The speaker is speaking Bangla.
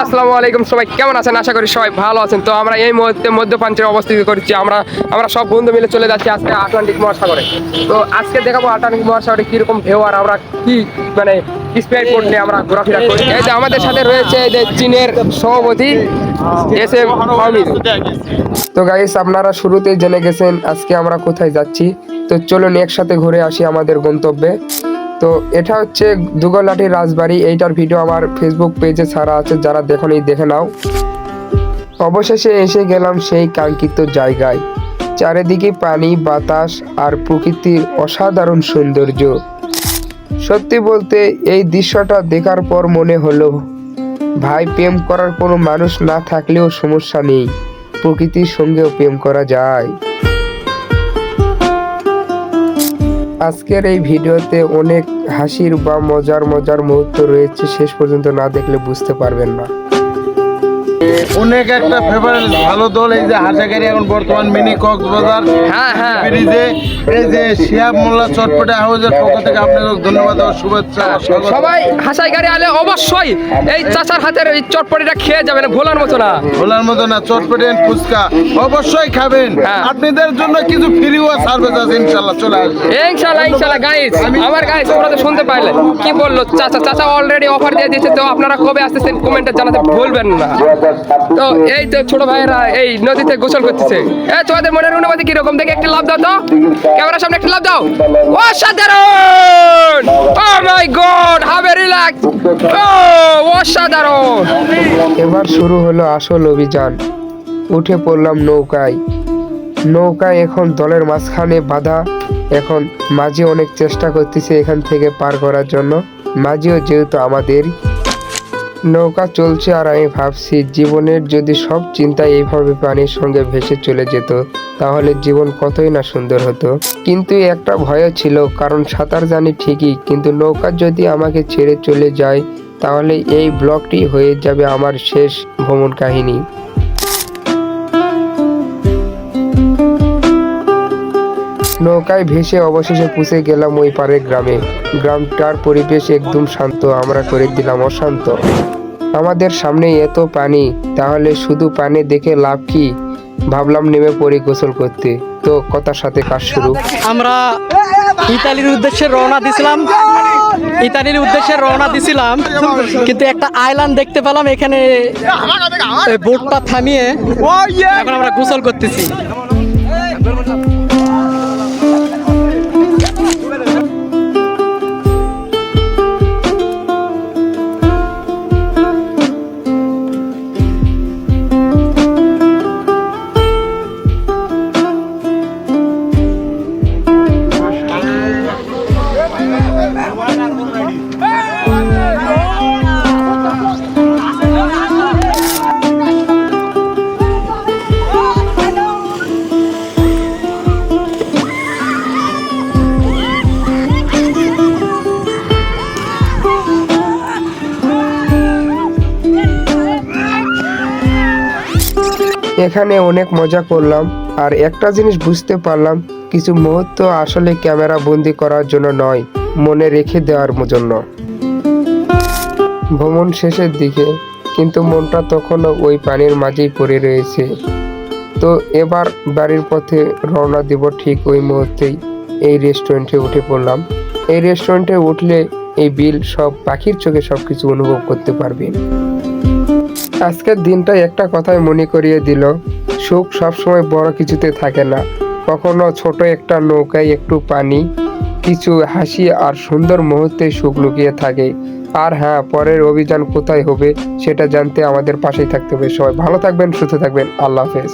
আসসালামু আলাইকুম, সবাই কেমন আছেন? আশা করি সবাই ভালো আছেন। তো আমরা এই মুহূর্তে মধ্যপ্রাচ্যে অবস্থিত করছি। আমরা সব বন্ধু মিলে চলে যাচ্ছি আজকে আটলান্টিক মহাসাগরে। তো আজকে দেখাবো আটলান্টিক মহাসাগরে কিরকম ঢেউ আর আমরা কি মানে স্পিড বোট নিয়ে আমরা ঘোরাফেরা করি। এই যে আমাদের সাথে রয়েছে এই যে চীনের সভাপতি SM হামিদ। তো গাইস, আপনারা শুরুতেই জেনে গেছেন আজকে আমরা কোথায় যাচ্ছি। তো চলুন একসাথে ঘুরে আসি আমাদের গন্তব্যে। তো এটা হচ্ছে দুগলাটির রাজবাড়ি। এইটার ভিডিও আমার ফেসবুক পেজে ছাড়া আছে, যারা দেখোনি দেখে নাও। অবশেষে এসে গেলাম সেই কাঙ্ক্ষিত জায়গায়। চারিদিকে পানি, বাতাস আর প্রকৃতির অসাধারণ সৌন্দর্য। সত্যি বলতে এই দৃশ্যটা দেখার পর মনে হলো, ভাই, প্রেম করার কোনো মানুষ না থাকলেও সমস্যা নেই, প্রকৃতির সঙ্গেও প্রেম করা যায়। আজকের এই ভিডিওতে অনেক হাসির বা মজার মুহূর্ত রয়েছে, শেষ পর্যন্ত না দেখলে বুঝতে পারবেন না। অনেক একটা ফেভারিট ভালো দল এই যে হাসাগাড়ি এখন বর্তমান মিনি কক্সবাজার ব্রিজে এই যে শিহাব মোল্লা চটপটে হাউজের পক্ষ থেকে আপনাদের ধন্যবাদ ও শুভেচ্ছা। সবাই হাসাই গাড়ি আলে অবশ্যই এই চাচার হাতের এই চটপটিটা খেয়ে যাবেন, ভোলার মতো না। চটপটে ফুচকা অবশ্যই খাবেন। আপনাদের জন্য কিছু ফ্রিও সার্ভিস আছে, ইনশাআল্লাহ চলে আসবে। ইনশাআল্লাহ গাইস, আমার গাইস ওরা তো শুনতে পাইলে কি বললো চাচা অলরেডি অফার দিয়ে দিয়েছে। তো আপনারা কবে আসতেছেন কমেন্টে জানাতে ভুলবেন না। তো এই তো ছোট ভাইয়েরা এই নদীতে গোসল করতেছে। তোমাদের মনের অনুভূতি কিরকম দেখে একটি লাভ দাও তো, ক্যামেরার সামনে একটি লাভ দাও। অসাধারণ! ও মাই গড, হাউ রিল্যাক্স! ও অসাধারণ! এবার শুরু হলো আসল অভিযান। উঠে পড়লাম নৌকায় এখন দলের মাঝখানে বাঁধা। এখন মাঝি অনেক চেষ্টা করতেছে এখান থেকে পার করার জন্য। মাঝিও যেহেতু আমাদের নৌকা চলছে, আর আমি ভাবছি জীবনের যদি সব চিন্তা এইভাবে পানির সঙ্গে ভেসে চলে যেত তাহলে জীবন কতই না সুন্দর হতো। কিন্তু একটা ভয় ছিল, কারণ সাঁতার জানি ঠিকই, কিন্তু নৌকা যদি আমাকে ছেড়ে চলে যায় তাহলে এই ব্লগটি হয়ে যাবে আমার শেষ ভ্রমণ কাহিনী। নৌকায় ভেসে অবশেষে পৌঁছে গেলাম ওই পারের গ্রামে। গ্রামটার পরিবেশ একদম শান্ত, আমরা করে দিলাম অশান্ত। আমাদের সামনে এত পানি, তাহলে শুধু পানি দেখে লাভ কি? ভাবলাম নেমে পড়ি গোসল করতে। তো কথার সাথে কাজ শুরু। আমরা ইতালির উদ্দেশ্যে রওনা দিছিলাম, কিন্তু একটা আইল্যান্ড দেখতে পেলাম, এখানে বোটটা থামিয়ে এখন আমরা গোসল করতেছি। এখানে অনেক মজা করলাম, আর একটা জিনিস বুঝতে পারলাম, কিছু মুহূর্ত আসলে ক্যামেরা বন্দি করার জন্য নয়, মনে রেখে দেওয়ার জন্য। ভ্রমণ শেষের দিকে, কিন্তু মনটা তখনও ওই পানির মাঝেই পড়ে রয়েছে। তো এবার বাড়ির পথে রওনা দেব। ঠিক ওই মুহূর্তেই এই রেস্টুরেন্টে উঠে পড়লাম। এই রেস্টুরেন্টে উঠলে এই বিল সব পাখির চোখে সবকিছু অনুভব করতে পারবে। আজকের দিনটা একটা কথাই মনে করিয়ে দিল, সুখ সবসময় বড় কিছুতে থাকে না, কখনো ছোট একটা নৌকায় একটু পানি, কিছু হাসি আর সুন্দর মুহূর্তে সুখ লুকিয়ে থাকে। আর হ্যাঁ, পরের অভিযান কোথায় হবে সেটা জানতে আমাদের পাশেই থাকতে হবে। সবাই ভালো থাকবেন, সুস্থ থাকবেন। আল্লাহ হাফেজ।